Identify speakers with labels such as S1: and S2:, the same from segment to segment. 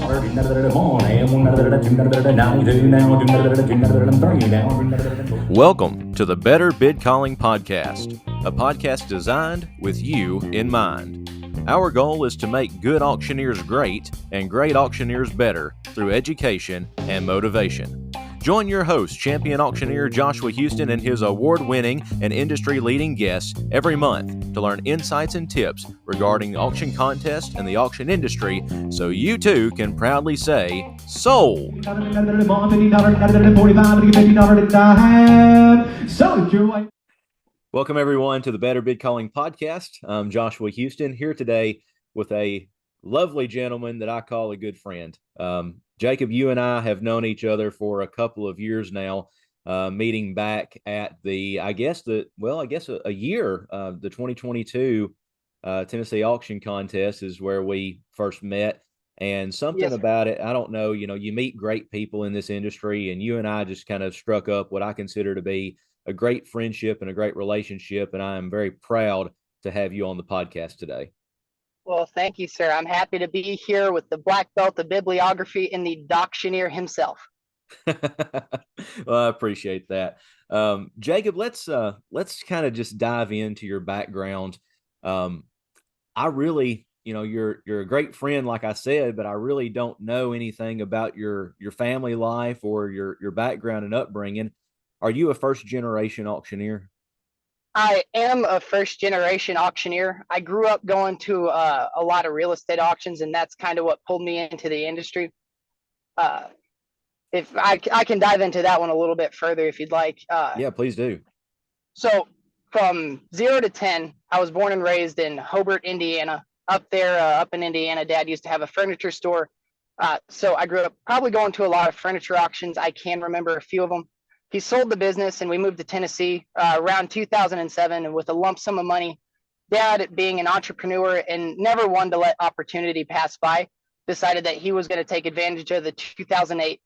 S1: Welcome to the Better Bid Calling Podcast, a podcast designed with you in mind. Our goal is to make good auctioneers great and great auctioneers better through education and motivation. Join your host, champion auctioneer Joshua Houston, and his award-winning and industry-leading guests every month to learn insights and tips regarding the auction contest and the auction industry so you too can proudly say, sold! Welcome everyone to the Better Bid Calling Podcast. I'm Joshua Houston here today with a lovely gentleman that I call a good friend. Jacob, you and I have known each other for a couple of years now, meeting back at a year, the 2022 Tennessee Auction Contest is where we first met. And something about it, I don't know, you meet great people in this industry, and you and I just kind of struck up what I consider to be a great friendship and a great relationship. And I am very proud to have you on the podcast today.
S2: Well, thank you, sir. I'm happy to be here with the black belt of bibliography and the auctioneer himself.
S1: Well, I appreciate that. Jacob, let's kind of just dive into your background. I really, you're a great friend, like I said, but I really don't know anything about your family life or your background and upbringing. Are you a first generation auctioneer?
S2: I am a first generation auctioneer. I grew up going to a lot of real estate auctions, and that's kind of what pulled me into the industry. If I can dive into that one a little bit further if you'd like.
S1: Yeah, please do.
S2: So from 0 to 10, I was born and raised in Hobart, Indiana. Up there, up in Indiana, Dad used to have a furniture store. So I grew up probably going to a lot of furniture auctions. I can remember a few of them. He sold the business and we moved to Tennessee around 2007, and with a lump sum of money, Dad, being an entrepreneur and never one to let opportunity pass by, decided that he was going to take advantage of the 2008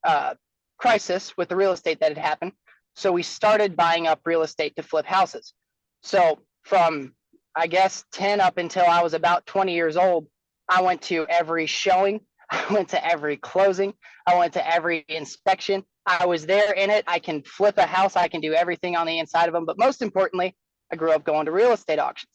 S2: crisis with the real estate that had happened. So we started buying up real estate to flip houses. So from, I guess, 10 up until I was about 20 years old, I went to every showing. I went to every closing. I went to every inspection. I was there in it. I can flip a house. I can do everything on the inside of them. But most importantly, I grew up going to real estate auctions.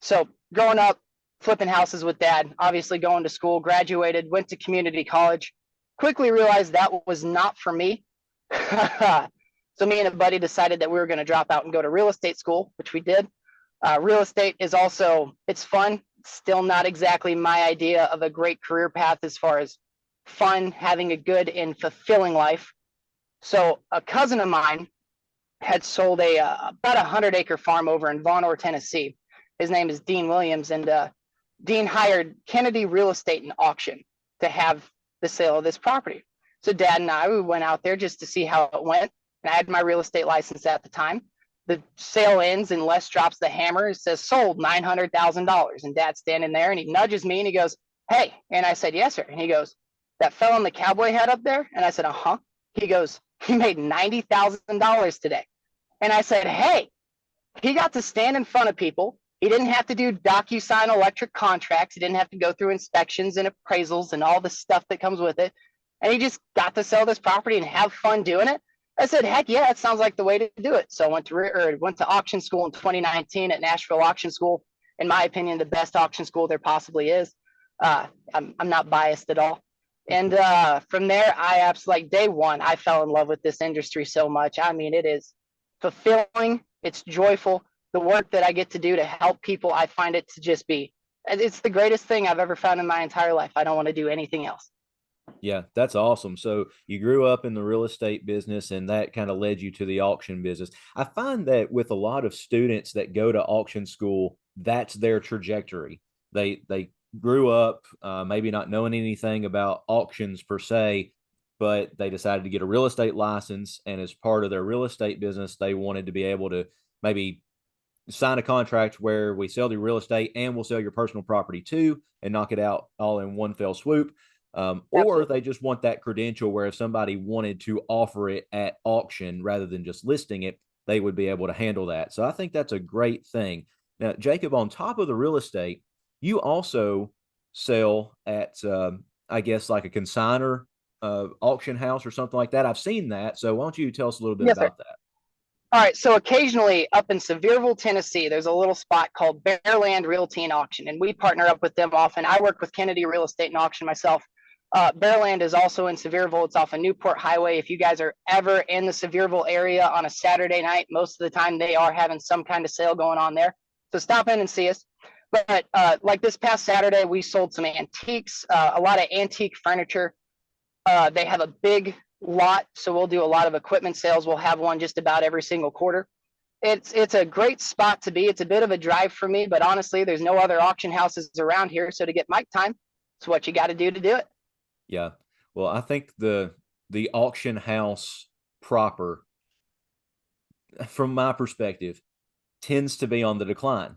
S2: So growing up, flipping houses with Dad, obviously going to school, graduated, went to community college, quickly realized that was not for me. So me and a buddy decided that we were going to drop out and go to real estate school, which we did. Real estate is also, it's fun. Still not exactly my idea of a great career path as far as fun, having a good and fulfilling life. So a cousin of mine had sold about 100-acre farm over in Vonore, Tennessee. His name is Dean Williams, and Dean hired Kennedy Real Estate and Auction to have the sale of this property. So Dad and I, we went out there just to see how it went. And I had my real estate license at the time. The sale ends and Les drops the hammer. It says sold $900,000. And Dad's standing there and he nudges me and he goes, "Hey." And I said, "Yes, sir." And he goes, "That fellow in the cowboy hat up there?" And I said, "Uh-huh." He goes, "He made $90,000 today." And I said, "Hey, he got to stand in front of people. He didn't have to do DocuSign electric contracts. He didn't have to go through inspections and appraisals and all the stuff that comes with it. And he just got to sell this property and have fun doing it." I said, "Heck yeah, it sounds like the way to do it." So I went to auction school in 2019 at Nashville Auction School. In my opinion, the best auction school there possibly is. I'm not biased at all. And from there, I absolutely, day one, I fell in love with this industry so much. I mean, it is fulfilling. It's joyful. The work that I get to do to help people, I find it to just be, it's the greatest thing I've ever found in my entire life. I don't want to do anything else.
S1: Yeah, that's awesome. So you grew up in the real estate business and that kind of led you to the auction business. I find that with a lot of students that go to auction school, that's their trajectory. They grew up maybe not knowing anything about auctions per se, but they decided to get a real estate license. And as part of their real estate business, they wanted to be able to maybe sign a contract where we sell the real estate and we'll sell your personal property too and knock it out all in one fell swoop. Or they just want that credential where if somebody wanted to offer it at auction rather than just listing it, they would be able to handle that. So I think that's a great thing. Now, Jacob, on top of the real estate, you also sell at, I guess, like a consigner auction house or something like that. I've seen that. So why don't you tell us a little bit
S2: Yes, sir.
S1: about that?
S2: All right, so occasionally up in Sevierville, Tennessee, there's a little spot called Bearland Realty and Auction, and we partner up with them often. I work with Kennedy Real Estate and Auction myself. Bearland is also in Sevierville. It's off a Newport Highway. If you guys are ever in the Sevierville area on a Saturday night, most of the time they are having some kind of sale going on there. So stop in and see us. But like this past Saturday, we sold some antiques, a lot of antique furniture. They have a big lot, so we'll do a lot of equipment sales. We'll have one just about every single quarter. It's a great spot to be. It's a bit of a drive for me, but honestly, there's no other auction houses around here. So to get mic time, it's what you got to do it.
S1: Yeah. Well, I think the auction house proper, from my perspective, tends to be on the decline.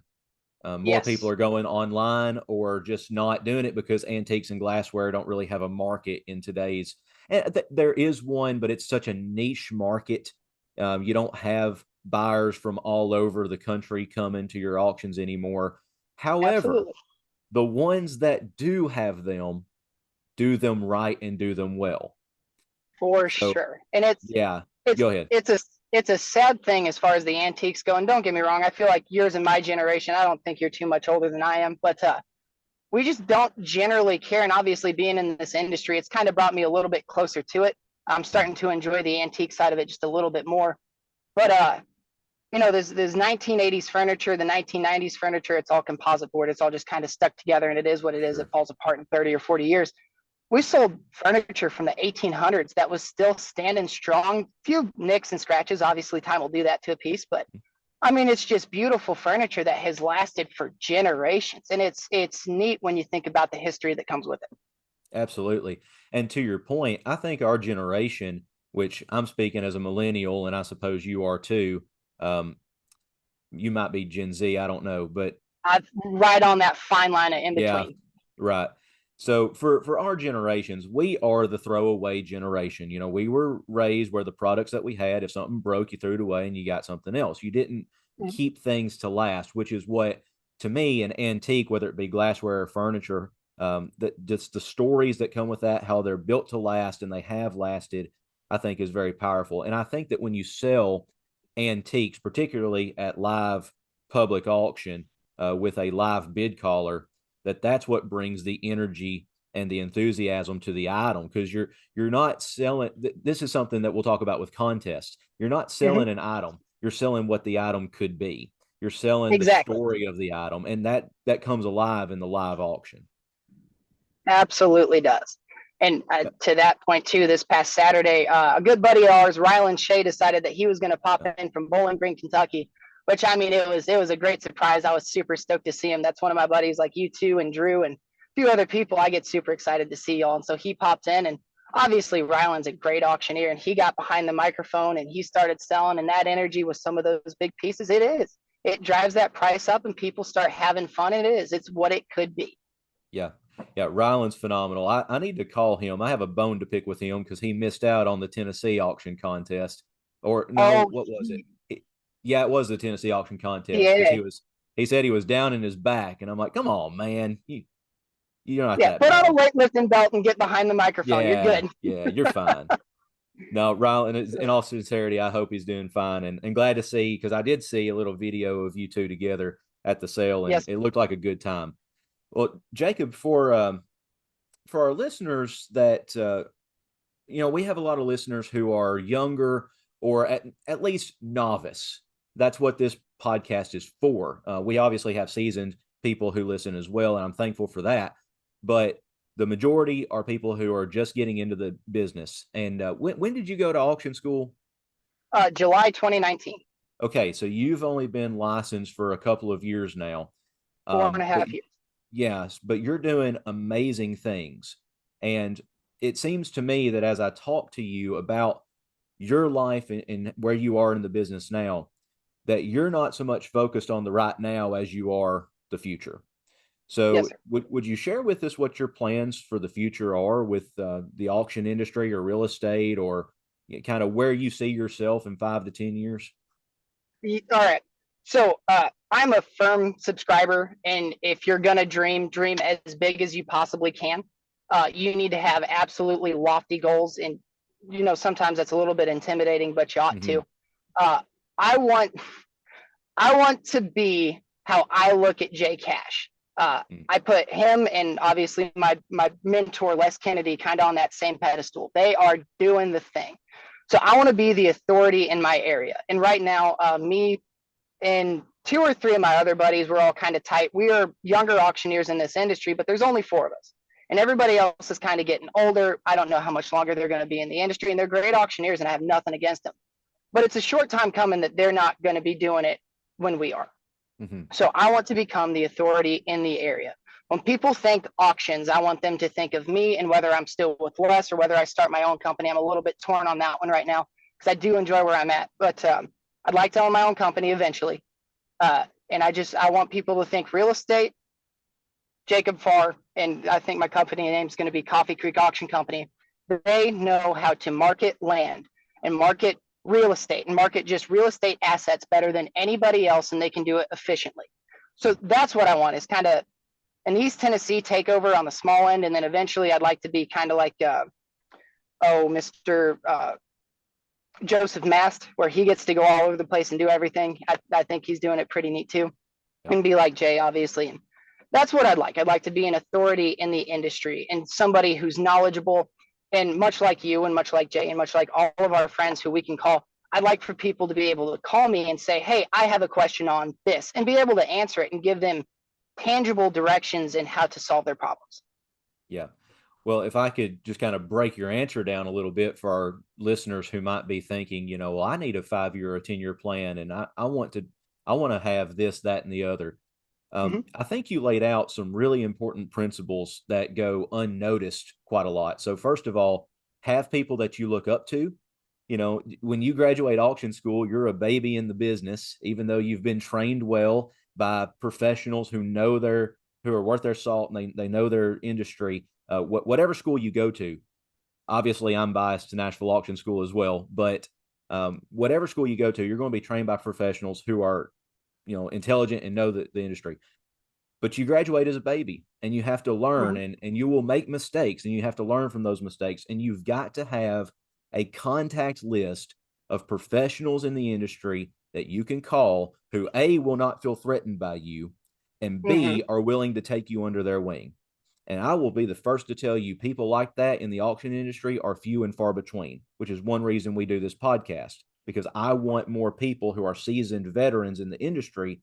S1: More people
S2: Yes,
S1: are going online or just not doing it because antiques and glassware don't really have a market in today's. And there is one, but it's such a niche market. You don't have buyers from all over the country coming to your auctions anymore. However,
S2: absolutely,
S1: the ones that do have them do them right and do them well.
S2: for
S1: So,
S2: sure. And it's
S1: yeah,
S2: it's
S1: go ahead.
S2: it's a it's a sad thing as far as the antiques go. And don't get me wrong, I feel like yours and my generation. I don't think you're too much older than I am, but we just don't generally care. And obviously, being in this industry, it's kind of brought me a little bit closer to it. I'm starting to enjoy the antique side of it just a little bit more. But there's 1980s furniture, the 1990s furniture. It's all composite board. It's all just kind of stuck together, and it is what it is. It
S1: Sure.
S2: falls apart in 30 or 40 years. We sold furniture from the 1800s that was still standing strong. Few nicks and scratches. Obviously, time will do that to a piece, but I mean, it's just beautiful furniture that has lasted for generations, and it's neat when you think about the history that comes with it.
S1: Absolutely. And to your point, I think our generation, which I'm speaking as a millennial, and I suppose you are too, um, you might be Gen Z, I don't know, but
S2: I'm right on that fine line of in
S1: yeah,
S2: between.
S1: right. So for our generations, we are the throwaway generation. You know, we were raised where the products that we had, if something broke, you threw it away and you got something else. You didn't keep things to last, which is what, to me, an antique, whether it be glassware or furniture, that just the stories that come with that, how they're built to last and they have lasted, I think is very powerful. And I think that when you sell antiques, particularly at live public auction, with a live bid caller, that's what brings the energy and the enthusiasm to the item, because you're not selling. This is something that we'll talk about with contests. You're not
S2: Mm-hmm.
S1: selling an item, you're selling what the item could be. You're selling the
S2: Exactly.
S1: story of the item, and that comes alive in the live auction.
S2: Absolutely does. And to that point too, this past Saturday, a good buddy of ours, Rylan Shea, decided that he was going to pop in from Bowling Green, Kentucky. Which I mean, it was a great surprise. I was super stoked to see him. That's one of my buddies, like you two and Drew and a few other people. I get super excited to see y'all. And so he popped in, and obviously Rylan's a great auctioneer, and he got behind the microphone and he started selling. And that energy with some of those big pieces, it is. It drives that price up, and people start having fun. It is. It's what it could be.
S1: Yeah. Yeah. Ryland's phenomenal. I need to call him. I have a bone to pick with him because he missed out on the Tennessee auction contest. Or no,
S2: Oh,
S1: what was it? Yeah, it was the Tennessee auction contest because
S2: yeah.
S1: he said he was down in his back. And I'm like, come on, man. You're not
S2: Yeah,
S1: that
S2: put on a
S1: bad.
S2: weightlifting belt and get behind the microphone. You're
S1: Yeah,
S2: good.
S1: yeah, you're fine. No, Ryland, in all sincerity, I hope he's doing fine, and glad to see, because I did see a little video of you two together at the sale, and
S2: Yes.
S1: it looked like a good time. Well, Jacob, for our listeners that we have a lot of listeners who are younger or at least novice. That's what this podcast is for. We obviously have seasoned people who listen as well, and I'm thankful for that. But the majority are people who are just getting into the business. And when did you go to auction school?
S2: July 2019,
S1: Okay, so you've only been licensed for a couple of years now.
S2: four and a
S1: But
S2: half years.
S1: yes, but you're doing amazing things. And it seems to me that as I talk to you about your life and where you are in the business now, that you're not so much focused on the right now as you are the future.
S2: Yes,
S1: So,
S2: sir.
S1: would you share with us what your plans for the future are with the auction industry or real estate, or kind of where you see yourself in 5 to 10 years?
S2: All right. So I'm a firm subscriber, and if you're gonna dream, dream as big as you possibly can. You need to have absolutely lofty goals, and sometimes that's a little bit intimidating, but you ought
S1: Hmm.
S2: to. Uh, I want I want to be how I look at Jay Cash. I put him and obviously my mentor Les Kennedy kind of on that same pedestal. They are doing the thing. So I want to be the authority in my area. And right now, me and two or three of my other buddies, we're all kind of tight. We are younger auctioneers in this industry, but there's only four of us. And everybody else is kind of getting older. I don't know how much longer they're going to be in the industry. And they're great auctioneers, and I have nothing against them. But it's a short time coming that they're not going to be doing it when we are.
S1: Hmm.
S2: So I want to become the authority in the area. When people think auctions, I want them to think of me, and whether I'm still with Les or whether I start my own company. I'm a little bit torn on that one right now because I do enjoy where I'm at, but I'd like to own my own company eventually. And I want people to think real estate, Jacob Farr, and I think my company name is going to be Coffee Creek Auction Company. They know how to market land and market real estate and market just real estate assets better than anybody else, and they can do it efficiently. So that's what I want, is kind of an East Tennessee takeover on the small end, and then eventually I'd like to be kind of like Mr. Joseph Mast, where he gets to go all over the place and do everything. I think he's doing it pretty neat too,
S1: Yeah.
S2: and be like Jay, obviously. And that's what I'd like. I'd like to be an authority in the industry and somebody who's knowledgeable. And much like you, and much like Jay, and much like all of our friends who we can call, I'd like for people to be able to call me and say, hey, I have a question on this, and be able to answer it and give them tangible directions in how to solve their problems.
S1: Yeah. Well, if I could just kind of break your answer down a little bit for our listeners who might be thinking, well, I need a 5 year or a 10 year plan, and I want to have this, that, and the other.
S2: Mm-hmm.
S1: I think you laid out some really important principles that go unnoticed quite a lot. So, first of all, have people that you look up to. When you graduate auction school, you're a baby in the business, even though you've been trained well by professionals who are worth their salt, and they know their industry. Whatever school you go to, obviously I'm biased to Nashville Auction School as well, but whatever school you go to, you're going to be trained by professionals who are intelligent and know the industry. But you graduate as a baby, and you have to learn,
S2: Mm-hmm.
S1: and you will make mistakes, and you have to learn from those mistakes, and you've got to have a contact list of professionals in the industry that you can call, who A, will not feel threatened by you, and
S2: Mm-hmm.
S1: B, are willing to take you under their wing. And I will be the first to tell you, people like that in the auction industry are few and far between, which is one reason we do this podcast, because I want more people who are seasoned veterans in the industry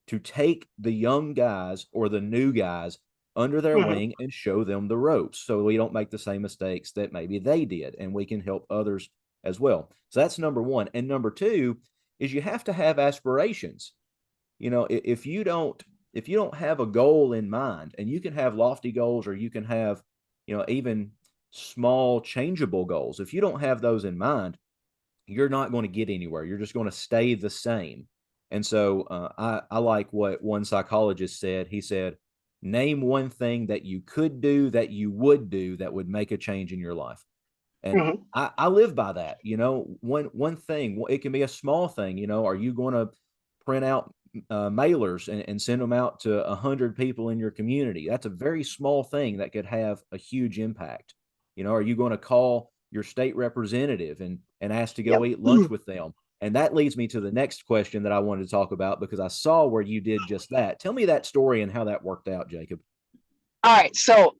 S1: to take the young guys or the new guys under their
S2: Mm-hmm.
S1: wing and show them the ropes, so we don't make the same mistakes that maybe they did, and we can help others as well. So that's number one. And number two is, you have to have aspirations. If you don't have a goal in mind, and you can have lofty goals, or you can have even small changeable goals, if you don't have those in mind, you're not going to get anywhere. You're just going to stay the same. And so I like what one psychologist said. He said, name one thing that you could do, that you would do, that would make a change in your life. And
S2: Mm-hmm.
S1: I live by that. One thing, it can be a small thing. Are you going to print out mailers and send them out to 100 people in your community? That's a very small thing that could have a huge impact. Are you going to call your state representative and ask to go
S2: Yep.
S1: eat lunch with them? And that leads me to the next question that I wanted to talk about, because I saw where you did just that. Tell me that story and how that worked out, Jacob.
S2: All right. So,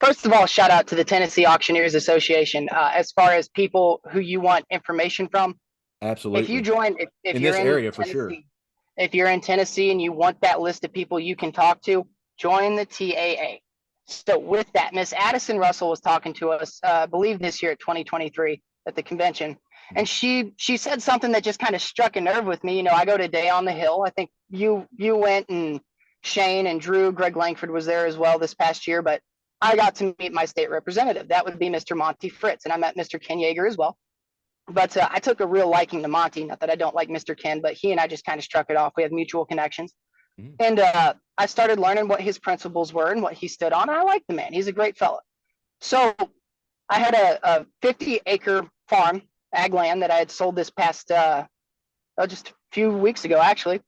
S2: first of all, shout out to the Tennessee Auctioneers Association. As far as people who you want information from, if you
S1: Absolutely.
S2: join, if
S1: In
S2: you're
S1: this
S2: in
S1: area, for sure.
S2: Tennessee, if you're in Tennessee and you want that list of people you can talk to, join the TAA. So, with that, Miss Addison Russell was talking to us, I believe this year at 2023 at the convention, and she said something that just kind of struck a nerve with me. I go to Day on the Hill. I think you went, and Shane and Drew, Greg Langford was there as well this past year, but I got to meet my state representative. That would be Mr. Monty Fritz, and I met Mr. Ken Yeager as well. But I took a real liking to Monty. Not that I don't like Mr. Ken, but he and I just kind of struck it off. We have mutual connections.
S1: Mhm.
S2: And I started learning what his principles were and what he stood on. I like the man. He's a great fellow. So I had a 50-acre farm, ag land, that I had sold this past, just a few weeks ago, actually.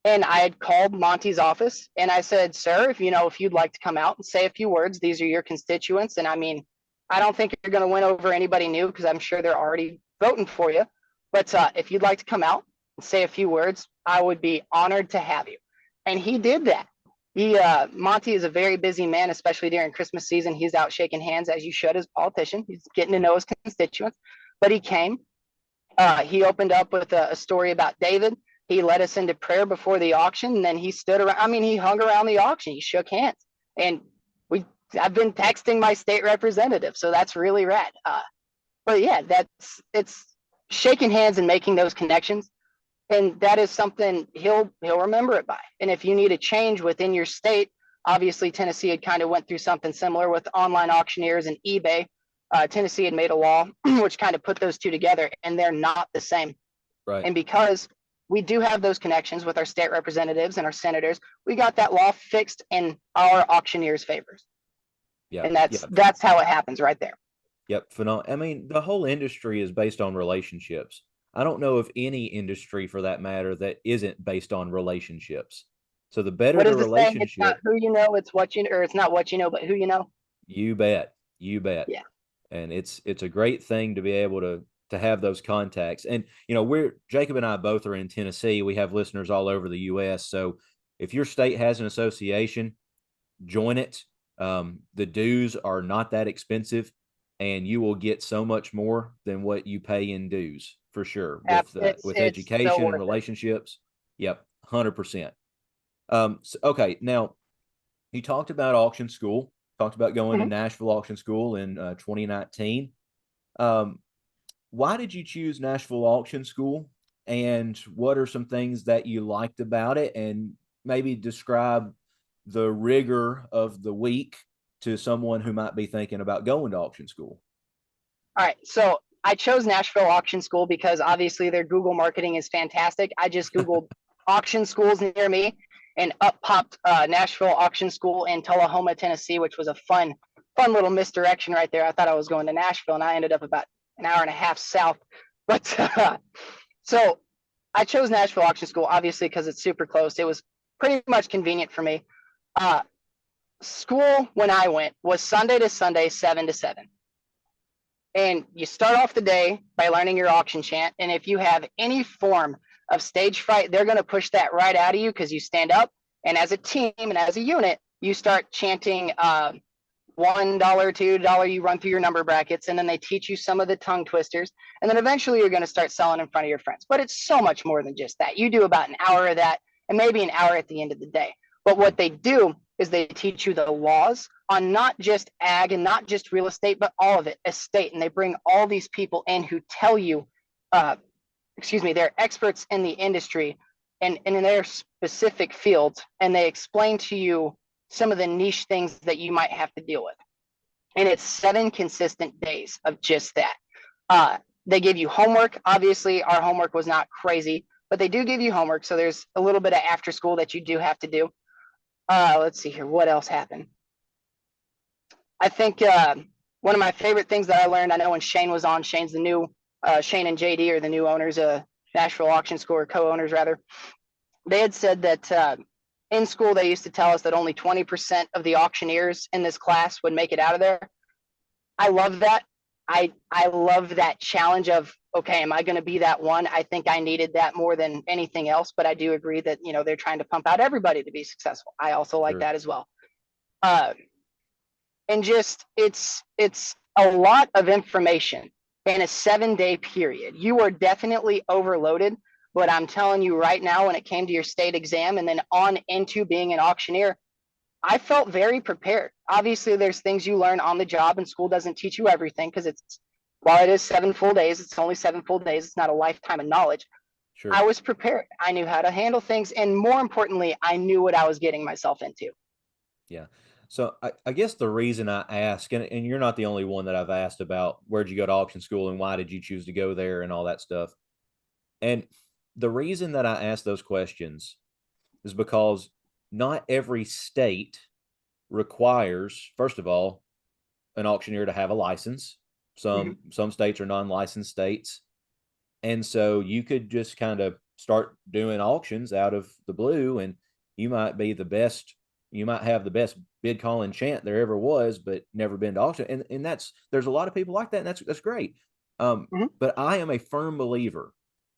S2: And I had called Monty's office and I said, sir, if you'd like to come out and say a few words, these are your constituents. And I mean, I don't think you're going to win over anybody new because I'm sure they're already voting for you. But if you'd like to come out and say a few words, I would be honored to have you. And he did that. Monty is a very busy man, especially during Christmas season. He's out shaking hands as you should as a politician. He's getting to know his constituents. But he came. He opened up with a story about David. He led us into prayer before the auction, and then he stood around. I mean, he hung around the auction. He shook hands, and we. I've been texting my state representative, so that's really rad. But yeah, it's shaking hands and making those connections, and that is something he'll remember it by. And if you need a change within your state, obviously Tennessee had kind of went through something similar with online auctioneers and eBay. Tennessee had made a law which kind of put those two together, and they're not the same.
S1: Right.
S2: And because we do have those connections with our state representatives and our senators, we got that law fixed in our auctioneers' favors.
S1: Yeah.
S2: And that's how it happens right there.
S1: Yep. I mean, the whole industry is based on relationships. I don't know of any industry for that matter that isn't based on relationships. So the better
S2: What
S1: the
S2: is the saying? It's not
S1: relationship,
S2: who you know, it's what you, or it's not what you know, but who you know.
S1: you bet. You bet.
S2: Yeah.
S1: And it's a great thing to be able to have those contacts. And we're Jacob and I both are in Tennessee. We have listeners all over the US. So if your state has an association, join it. The dues are not that expensive, and you will get so much more than what you pay in dues for sure with
S2: It's so
S1: education and
S2: worth it.
S1: relationships. Yep, 100%. Okay, now you talked about auction school. Talked about going to
S2: Mhm.
S1: Nashville Auction School in 2019. Um, why did you choose Nashville Auction School, and what are some things that you liked about it, and maybe describe the rigor of the week to someone who might be thinking about going to auction school?
S2: All right. So I chose Nashville Auction School because obviously their Google marketing is fantastic. I just Googled auction schools near me, and up popped Nashville Auction School in Tullahoma, Tennessee, which was a fun little misdirection right there. I thought I was going to Nashville, and I ended up about an hour and a half south. But so I chose Nashville Auction School obviously because it's super close. It was pretty much convenient for me. Uh, School when I went was Sunday to Sunday, 7 to 7. And you start off the day by learning your auction chant. And if you have any form of stage fright, they're going to push that right out of you because you stand up, and as a team and as a unit, you start chanting $1, $2, you run through your number brackets, and then they teach you some of the tongue twisters. And then eventually you're going to start selling in front of your friends. But it's so much more than just that. You do about an hour of that and maybe an hour at the end of the day. But what they do is they teach you the laws on not just ag and not just real estate, but all of it, estate. And they bring all these people in who tell you, they're experts in the industry and in their specific fields. And they explain to you some of the niche things that you might have to deal with. And it's 7 consistent days of just that. They give you homework. Obviously, our homework was not crazy, but they do give you homework. So there's a little bit of after school that you do have to do. Let's see here. What else happened? I think one of my favorite things that I learned, I know when Shane was on, Shane's the new, Shane and JD are the new owners of Nashville Auction School, or co-owners rather. They had said that in school, they used to tell us that only 20% of the auctioneers in this class would make it out of there. I love that. I love that challenge of, okay, am I going to be that one? I think I needed that more than anything else, but I do agree that, they're trying to pump out everybody to be successful. I also like
S1: Sure.
S2: that as well. And just, it's a lot of information in a 7-day period. You are definitely overloaded, but I'm telling you right now, when it came to your state exam and then on into being an auctioneer, I felt very prepared. Obviously, there's things you learn on the job, and school doesn't teach you everything because while it is 7 full days, it's only 7 full days. It's not a lifetime of knowledge.
S1: Sure.
S2: I was prepared. I knew how to handle things. And more importantly, I knew what I was getting myself into.
S1: Yeah. So I guess the reason I ask, and you're not the only one that I've asked about where'd you go to auction school and why did you choose to go there and all that stuff. And the reason that I ask those questions is because not every state requires, first of all, an auctioneer to have a license.
S2: Mhm.
S1: Some states are non-licensed states. And so you could just kind of start doing auctions out of the blue, and you might be the best. You might have the best bid calling chant there ever was, but never been to auction. And that's there's a lot of people like that, and that's great.
S2: Mhm.
S1: But I am a firm believer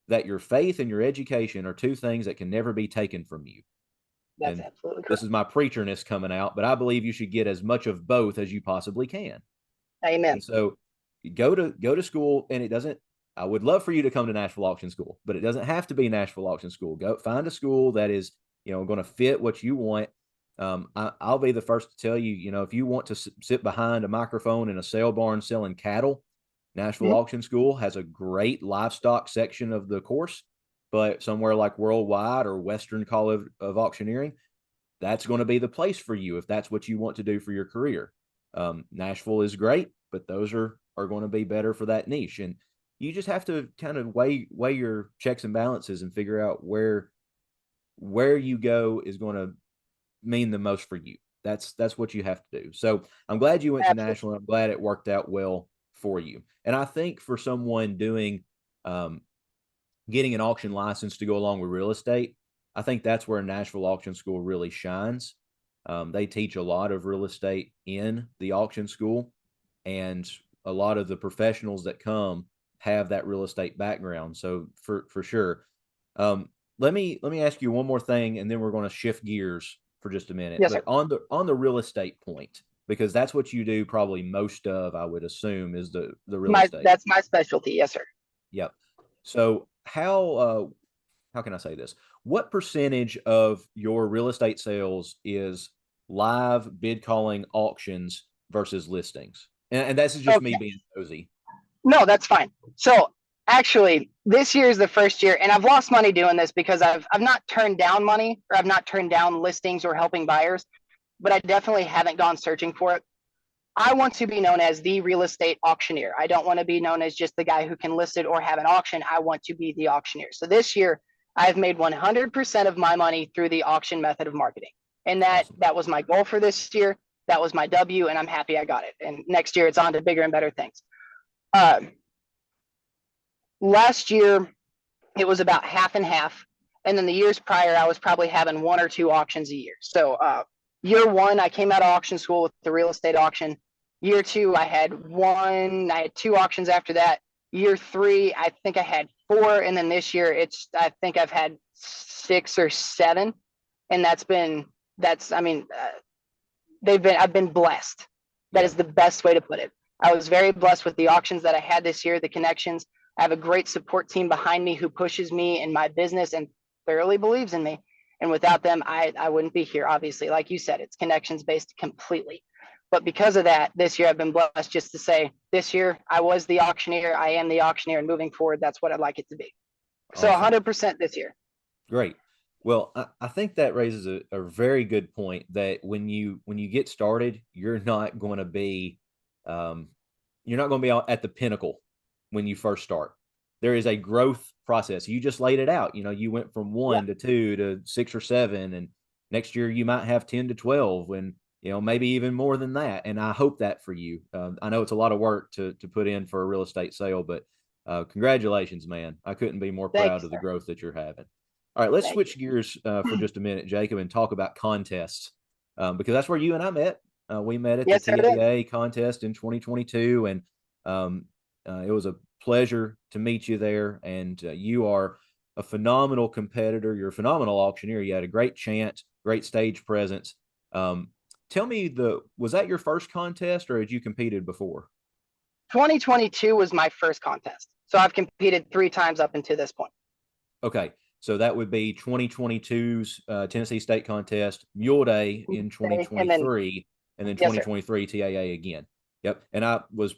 S1: that your faith and your education are two things that can never be taken from you.
S2: That's
S1: And
S2: absolutely
S1: this
S2: correct.
S1: is my preacherness coming out, but I believe you should get as much of both as you possibly can.
S2: Amen.
S1: And so go to school, and it doesn't. I would love for you to come to Nashville Auction School, but it doesn't have to be Nashville Auction School. Go find a school that is going to fit what you want. I'll be the first to tell you, if you want to sit behind a microphone in a sale barn selling cattle, Nashville
S2: Mhm.
S1: Auction School has a great livestock section of the course. But somewhere like Worldwide or Western College of Auctioneering, that's going to be the place for you if that's what you want to do for your career. Nashville is great, but those are going to be better for that niche. And you just have to kind of weigh your checks and balances and figure out where you go is going to mean the most for you. That's what you have to do. So I'm glad you went to
S2: Absolutely.
S1: Nashville. I'm glad it worked out well for you. And I think for someone doing um, getting an auction license to go along with real estate, I think that's where Nashville Auction School really shines. They teach a lot of real estate in the auction school, and a lot of the professionals that come have that real estate background. So for sure, um, let me ask you one more thing, and then we're going to shift gears for just a minute.
S2: Yes,
S1: But
S2: sir.
S1: on the real estate point, because that's what you do probably most of, I would assume, is the real
S2: My
S1: estate.
S2: That's my specialty. Yes, sir.
S1: Yep. So how can I say this? What percentage of your real estate sales is live bid calling auctions versus listings? And this is just me
S2: Okay.
S1: being nosy.
S2: No, that's fine. So actually, this year is the first year, and I've lost money doing this because I've not turned down money, or I've not turned down listings or helping buyers, but I definitely haven't gone searching for it. I want to be known as the real estate auctioneer. I don't want to be known as just the guy who can list it or have an auction. I want to be the auctioneer. So this year, I've made 100% of my money through the auction method of marketing. And that
S1: Awesome.
S2: that was my goal for this year. That was my W, and I'm happy I got it. And next year, it's on to bigger and better things. Uh, Last year, it was about half and half. And then the years prior, I was probably having one or two auctions a year. So year one, I came out of auction school with the real estate auction. Year two, I had two auctions after that. Year three, I think I had four. And then this year, I think I've had six or seven. And I mean, I've been blessed. That
S1: Yeah.
S2: is the best way to put it. I was very blessed with the auctions that I had this year, the connections. I have a great support team behind me who pushes me in my business and thoroughly believes in me. And without them, I wouldn't be here, obviously. Like you said, it's connections based completely. But because of that, this year I've been blessed just to say, this year I was the auctioneer, I am the auctioneer, and moving forward, that's what I'd like it to be. So
S1: Awesome.
S2: 100% this year.
S1: Great. Well, I think that raises a very good point that when you get started, um, you're not going to be at the pinnacle when you first start. There is a growth process. You just laid it out. You went from
S2: Yeah,
S1: 1 to 2 to 6 or 7, and next year you might have 10 to 12, and maybe even more than that. And I hope that for you. I know it's a lot of work to put in for a real estate sale, but congratulations, man. I couldn't be more
S2: thank
S1: proud
S2: you,
S1: of the
S2: sir.
S1: growth that you're having. All right, let's
S2: Thank you.
S1: switch gears for just a minute, Jacob, and talk about contests, because that's where you and I met. We met at the
S2: Yes, sir, it is.
S1: TAA contest in 2022, and um, it was a pleasure to meet you there. And you are a phenomenal competitor. You're a phenomenal auctioneer. You had a great chant, great stage presence. Um, Tell me, was that your first contest, or had you competed before?
S2: 2022 was my first contest. So I've competed three times up until this point.
S1: Okay, so that would be 2022's Tennessee State Contest, Mule Day in
S2: And then,
S1: 2023, and then
S2: yes, sir.
S1: 2023 TAA again. Yep, and I was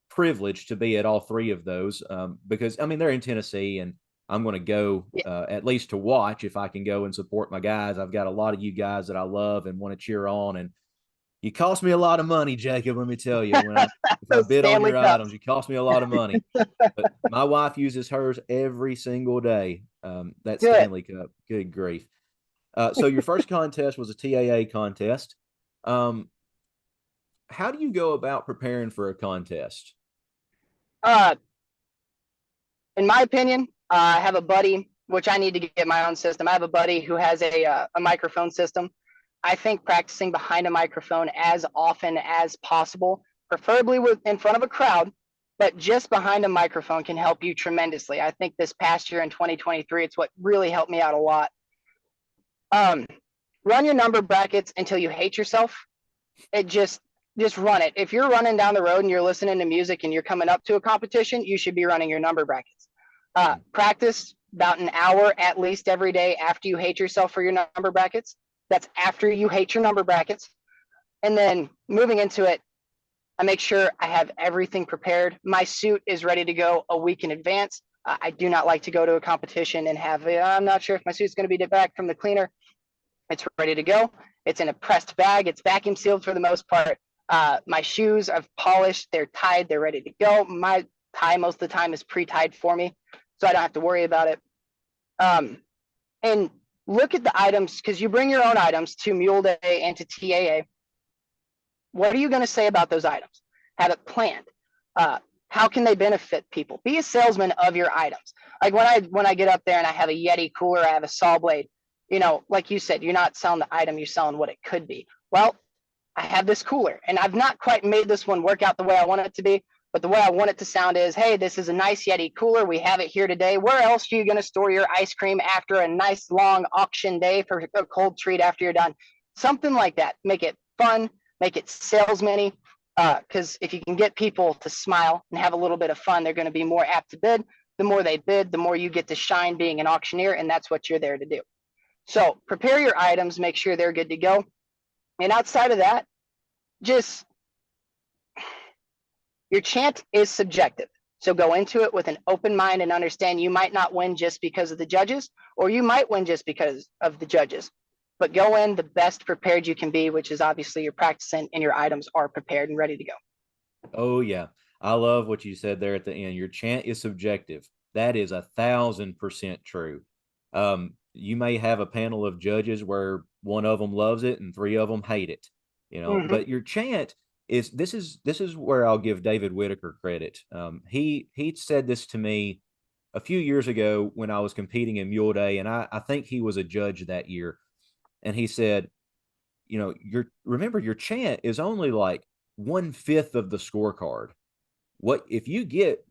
S1: privileged to be at all three of those because I mean they're in Tennessee, and I'm going to go
S2: Yeah,
S1: at least to watch if I can go and support my guys. I've got a lot of you guys that I love and want to cheer on, and you cost me a lot of money, Jacob. Let me tell you, if I
S2: those
S1: bid on
S2: Stanley
S1: your items,
S2: Cups.
S1: you cost me a lot of money. But my wife uses hers every single day. That
S2: Good.
S1: Stanley Cup. Good grief. So your first contest was a TAA contest. Um, how do you go about preparing for a contest?
S2: Uh, in my opinion, I have a buddy. which I need to get my own system. I have a buddy who has a microphone system. I think practicing behind a microphone as often as possible, preferably in front of a crowd, but just behind a microphone can help you tremendously. I think this past year in 2023, it's what really helped me out a lot. Um, Run your number brackets until you hate yourself. It just run it. If you're running down the road and you're listening to music and you're coming up to a competition, you should be running your number brackets. Practice about an hour at least every day after you hate yourself for your number brackets. That's after you hate your number brackets. And then moving into it, I make sure I have everything prepared. My suit is ready to go a week in advance. I do not like to go to a competition and have, I'm not sure if my suit's going to be back from the cleaner. It's ready to go. It's in a pressed bag. It's vacuum sealed for the most part. My shoes I've polished. They're tied. They're ready to go. My tie most of the time is pre-tied for me, so I don't have to worry about it. And look at the items, because you bring your own items to Mule Day and to TAA. What are you going to say about those items? Have it planned. How can they benefit people? Be a salesman of your items. Like when I get up there and I have a Yeti cooler, I have a saw blade. You know, like you said, you're not selling the item, you're selling what it could be. Well, I have this cooler, and I've not quite made this one work out the way I want it to be, but the way I want it to sound is, hey, this is a nice Yeti cooler. We have it here today. Where else are you going to store your ice cream after a nice long auction day for a cold treat after you're done? Something like that. Make it fun, make it salesman-y, because if you can get people to smile and have a little bit of fun, they're going to be more apt to bid. The more they bid, the more you get to shine being an auctioneer, and that's what you're there to do. So prepare your items, make sure they're good to go. And outside of that, just your chant is subjective. So go into it with an open mind and understand you might not win just because of the judges, or you might win just because of the judges. But go in the best prepared you can be, which is obviously you're practicing and your items are prepared and ready to go.
S1: Oh yeah. I love what you said there at the end. Your chant is subjective. That is 1,000% true. You may have a panel of judges where one of them loves it and three of them hate it, but your chant is this is where I'll give David Whitaker credit. He said this to me a few years ago when I was competing in Mule Day, and I think he was a judge that year. And he said, remember your chant is only like 1/5 of the scorecard. What if you get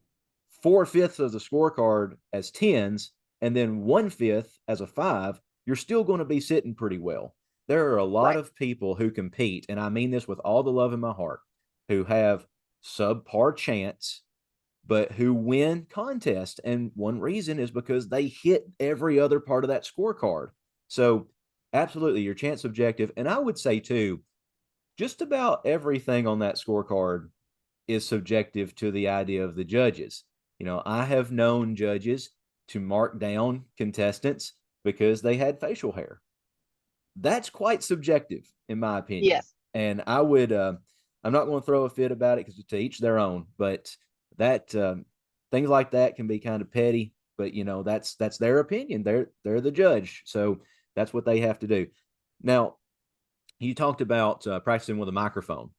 S1: 4/5 of the scorecard as tens and then 1/5 as a 5, you're still going to be sitting pretty well. There are a lot of people who compete, and I mean this with all the love in my heart, who have subpar chants, but who win contests. And one reason is because they hit every other part of that scorecard. So absolutely, your chant's subjective. And I would say too, just about everything on that scorecard is subjective to the idea of the judges. I have known judges to mark down contestants because they had facial hair. That's quite subjective, in my opinion.
S2: Yes.
S1: And I would, I'm not going to throw a fit about it because to each their own, but that, things like that can be kind of petty, but that's their opinion. They're the judge. So that's what they have to do. Now, you talked about practicing with a microphone.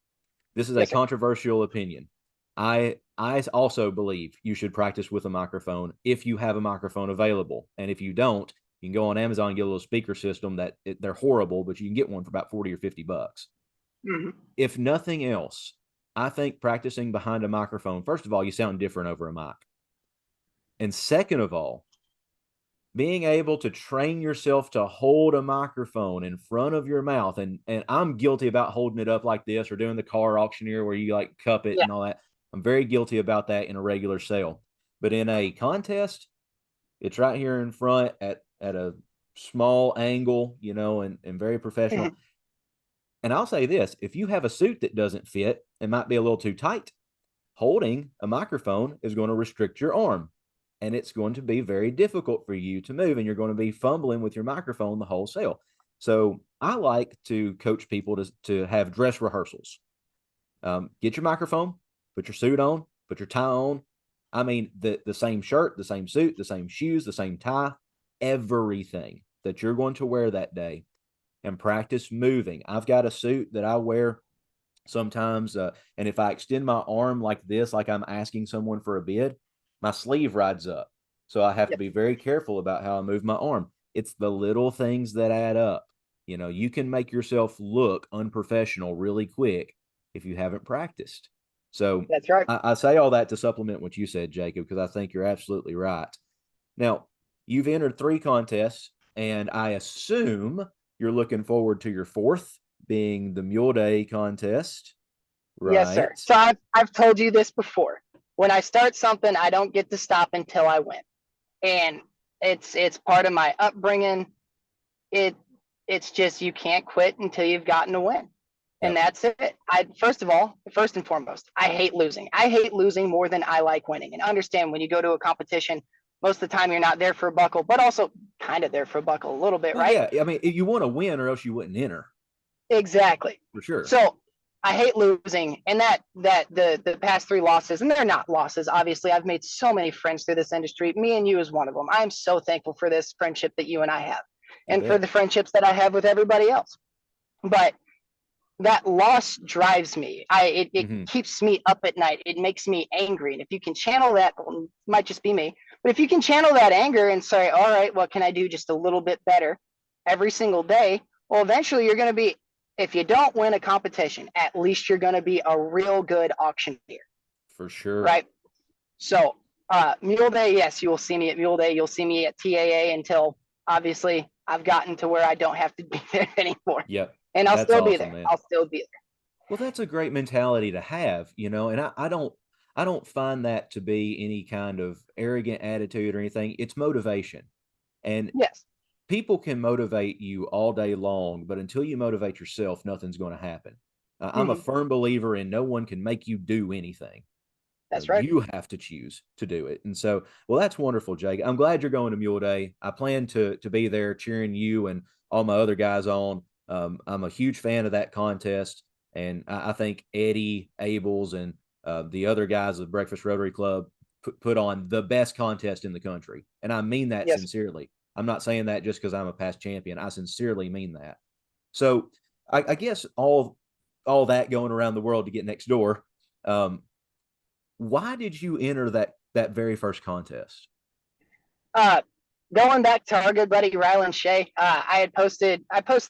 S1: This is a controversial opinion. I also believe you should practice with a microphone if you have a microphone available. And if you don't, you can go on Amazon and get a little speaker system they're horrible, but you can get one for about 40 or $50. If nothing else, I think practicing behind a microphone, first of all, you sound different over a mic. And second of all, being able to train yourself to hold a microphone in front of your mouth. And I'm guilty about holding it up like this or doing the car auctioneer where you like cup it and all that. I'm very guilty about that in a regular sale. But in a contest, it's right here in front at a small angle, and very professional. And I'll say this, if you have a suit that doesn't fit, it might be a little too tight, holding a microphone is going to restrict your arm. And it's going to be very difficult for you to move, and you're going to be fumbling with your microphone the whole sale. So I like to coach people to have dress rehearsals. Get your microphone, put your suit on, put your tie on. I mean, the same shirt, the same suit, the same shoes, the same tie, everything that you're going to wear that day, and practice moving. I've got a suit that I wear sometimes, and if I extend my arm like this, like I'm asking someone for a bid, my sleeve rides up. So I have to
S2: Yep,
S1: be very careful about how I move my arm. It's the little things that add up. You know, you can make yourself look unprofessional really quick if you haven't practiced. So
S2: that's right.
S1: I say all that to supplement what you said, Jacob, because I think you're absolutely right. Now, you've entered 3 contests, and I assume you're looking forward to your fourth, being the Mule Day contest,
S2: Yes, sir.
S1: right?
S2: So I've told you this before. When I start something, I don't get to stop until I win, and it's part of my upbringing. It it's just you can't quit until you've gotten a win, and
S1: Yep.
S2: that's it. I first of all, first and foremost, I hate losing. I hate losing more than I like winning. And understand when you go to a competition, most of the time you're not there for a buckle, but also kind of there for a buckle a little bit,
S1: Well,
S2: right?
S1: yeah. I mean, you want to win, or else you wouldn't enter
S2: Exactly.
S1: for sure.
S2: So I hate losing, and that the past 3 losses, and they're not losses. Obviously, I've made so many friends through this industry. Me and you is one of them. I am so thankful for this friendship that you and I have,
S1: You
S2: and for
S1: bet.
S2: the friendships that I have with everybody else. But that loss drives me. It
S1: Mm-hmm.
S2: keeps me up at night. It makes me angry. And if you can channel that, well, it might just be me, but if you can channel that anger and say, all right, what can I do just a little bit better every single day? Well, eventually you're going to be, if you don't win a competition, at least you're going to be a real good auctioneer,
S1: For sure.
S2: right? So, Mule Day, yes, you will see me at Mule Day. You'll see me at TAA until obviously I've gotten to where I don't have to be there anymore.
S1: Yep.
S2: And I'll
S1: That's
S2: still be
S1: awesome,
S2: there.
S1: man.
S2: I'll still be there.
S1: Well, that's a great mentality to have, and I don't find that to be any kind of arrogant attitude or anything. It's motivation. And
S2: Yes.
S1: people can motivate you all day long, but until you motivate yourself, nothing's going to happen. I'm a
S2: Mm-hmm.
S1: firm believer in no one can make you do anything.
S2: That's right.
S1: You have to choose to do it. And so, well, that's wonderful, Jake. I'm glad you're going to Mule Day. I plan to be there cheering you and all my other guys on. I'm a huge fan of that contest, and I think Eddie Abels and the other guys of Breakfast Rotary Club put on the best contest in the country, and I mean that
S2: Yes.
S1: sincerely. I'm not saying that just because I'm a past champion. I sincerely mean that. So, I guess all that going around the world to get next door. Um, why did you enter that very first contest?
S2: Uh, Going back to our good buddy Rylan Shea, I post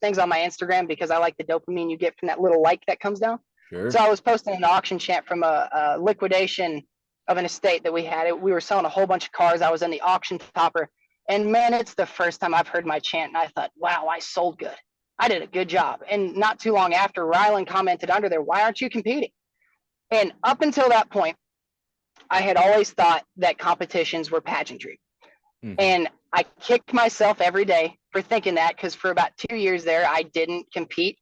S2: things on my Instagram because I like the dopamine you get from that little like that comes down. So
S1: Sure.
S2: I was posting an auction chant from a liquidation of an estate that we had. We were selling a whole bunch of cars. I was in the auction topper, and man, it's the first time I've heard my chant, and I thought, wow, I sold good. I did a good job. And not too long after, Rylan commented under there, why aren't you competing? And up until that point, I had always thought that competitions were pageantry.
S1: Mm-hmm.
S2: And I kick myself every day for thinking that because for about 2 years there, I didn't compete.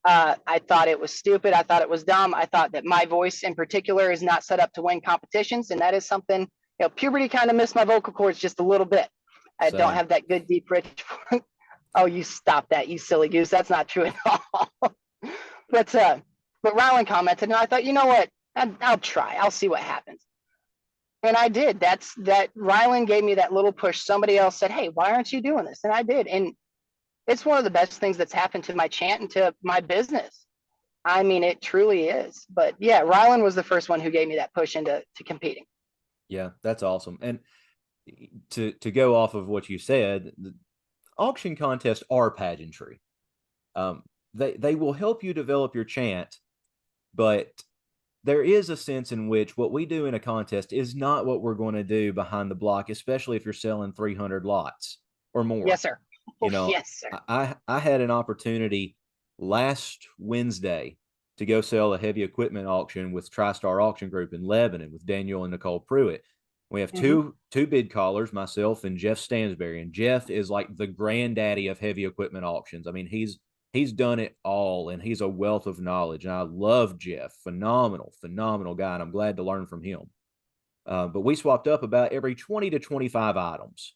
S2: I thought it was stupid. I thought it was dumb. I thought that my voice in particular is not set up to win competitions. And that is something, puberty kind of missed my vocal cords just a little bit. I don't
S1: Same.
S2: have that good, deep, rich. Oh, you stop that, you silly goose. That's not true at all. but, uh, but Rylan commented, and I thought, you know what? I'll try. I'll see what happens. And I did. That's that Rylan gave me that little push. Somebody else said, hey, why aren't you doing this? And I did. And it's one of the best things that's happened to my chant and to my business. I mean, it truly is. But yeah, Rylan was the first one who gave me that push into competing.
S1: Yeah, that's awesome. And to go off of what you said, the auction contests are pageantry. Um, they will help you develop your chant, but there is a sense in which what we do in a contest is not what we're going to do behind the block, especially if you're selling 300 lots or more.
S2: Yes, sir. Oh,
S1: You know,
S2: yes, sir.
S1: I had an opportunity last Wednesday to go sell a heavy equipment auction with TriStar Auction Group in Lebanon with Daniel and Nicole Pruitt. We have
S2: Mm-hmm.
S1: two bid callers, myself and Jeff Stansberry, and Jeff is like the granddaddy of heavy equipment auctions. I mean, he's done it all, and he's a wealth of knowledge. And I love Jeff, phenomenal guy, and I'm glad to learn from him. But we swapped up about every 20 to 25 items,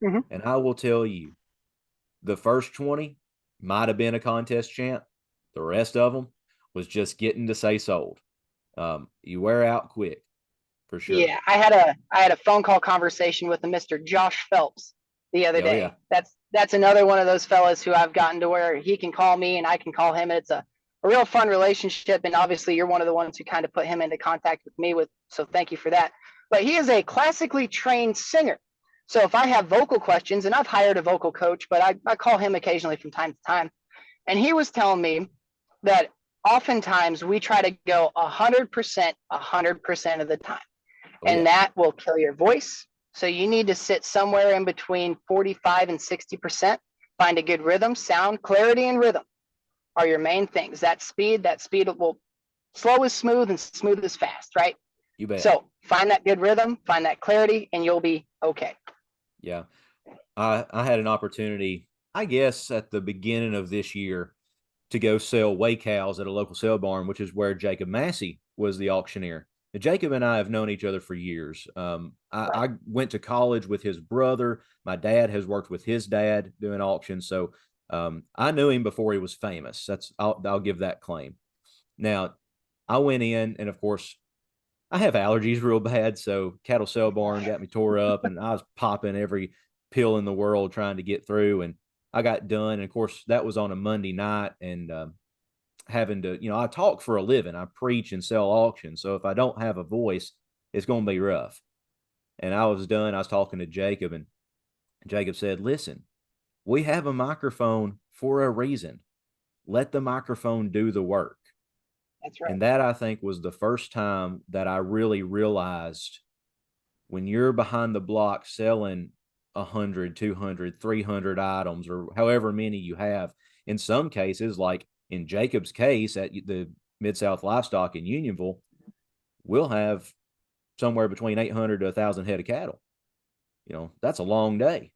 S2: Mm-hmm.
S1: and I will tell you, the first 20 might have been a contest chant. The rest of them was just getting to say sold. You wear out quick for sure.
S2: Yeah, I had a phone call conversation with a Mr. Josh Phelps the other
S1: Oh yeah,
S2: day. That's another one of those fellas who I've gotten to where he can call me and I can call him. It's a real fun relationship, and obviously you're one of the ones who kind of put him into contact with me with. So thank you for that. But he is a classically trained singer. So if I have vocal questions, and I've hired a vocal coach, but I call him occasionally from time to time, and he was telling me that oftentimes we try to go 100%, 100% of the time,
S1: Oh
S2: and
S1: yeah.
S2: that will kill your voice. So you need to sit somewhere in between 45 and 60%. Find a good rhythm, sound, clarity, and rhythm are your main things. That speed will slow is smooth and smooth is fast, right?
S1: You bet.
S2: So find that good rhythm, find that clarity, and you'll be okay.
S1: Yeah. I had an opportunity, I guess, at the beginning of this year to go sell weigh cows at a local sale barn, which is where Jacob Massey was the auctioneer. Now, Jacob and I have known each other for years.
S2: Right.
S1: I went to college with his brother. My dad has worked with his dad doing auctions, so I knew him before he was famous. I'll give that claim. Now, I went in, and of course, I have allergies real bad, so cattle sale barn got me tore up, and I was popping every pill in the world trying to get through. And I got done, and of course, that was on a Monday night, and having to, I talk for a living. I preach and sell auctions, so if I don't have a voice, it's going to be rough. And I was done. I was talking to Jacob, and Jacob said, "Listen, we have a microphone for a reason. Let the microphone do the work."
S2: That's right.
S1: And that, I think, was the first time that I really realized when you're behind the block selling 100, 200, 300 items, or however many you have, in some cases, like in Jacob's case at the Mid South Livestock in Unionville, we'll have somewhere between 800 to 1,000 head of cattle. That's a long day.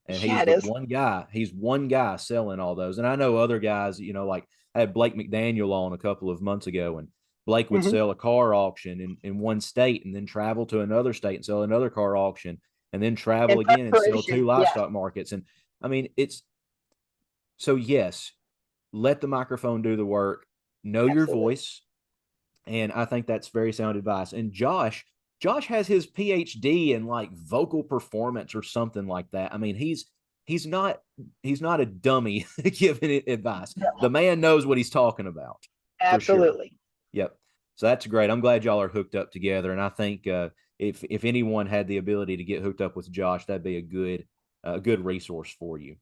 S1: And
S2: Yeah,
S1: he's
S2: it
S1: the
S2: is.
S1: one guy. He's one guy selling all those. And I know other guys, like I had Blake McDaniel on a couple of months ago, and Blake would
S2: Mm-hmm.
S1: sell a car auction in one state and then travel to another state and sell another car auction and then travel
S2: In
S1: again and sell
S2: preparation,
S1: two
S2: yeah,
S1: livestock markets. And I mean, it's so, yes, let the microphone do the work, know your
S2: absolutely.
S1: voice. And I think that's very sound advice. And Josh has his PhD in like vocal performance or something like that. I mean, he's not he's not a dummy giving it advice.
S2: Yeah,
S1: The man knows what he's talking about for sure.
S2: absolutely.
S1: Yep. So that's great. I'm glad y'all are hooked up together, and I think if anyone had the ability to get hooked up with Josh, that'd be a good resource for you.